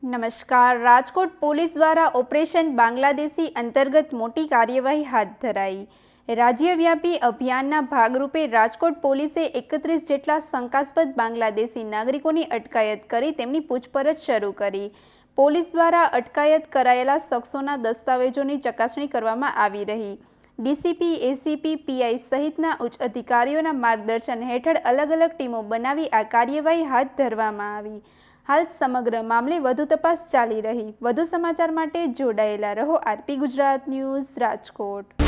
નમસ્કાર। રાજકોટ પોલીસ દ્વારા ઓપરેશન બાંગ્લાદેશી અંતર્ગત મોટી કાર્યવાહી હાથ ધરાઈ। રાજ્યવ્યાપી અભિયાનના ભાગરૂપે રાજકોટ પોલીસે 31 જેટલા શંકાસ્પદ બાંગ્લાદેશી નાગરિકોની અટકાયત કરી તેમની પૂછપરછ શરૂ કરી। પોલીસ દ્વારા અટકાયત કરાયેલા શખ્સોના દસ્તાવેજોની ચકાસણી કરવામાં આવી રહી। ડીસીપી, એસીપી, પીઆઈ સહિતના ઉચ્ચ અધિકારીઓના માર્ગદર્શન હેઠળ અલગ અલગ ટીમો બનાવી આ કાર્યવાહી હાથ ધરવામાં આવી। હાલ સમગ્ર મામલે વધુ તપાસ ચાલી રહી। વધુ સમાચાર માટે જોડાયેલા રહો આરપી ગુજરાત ન્યૂઝ રાજકોટ।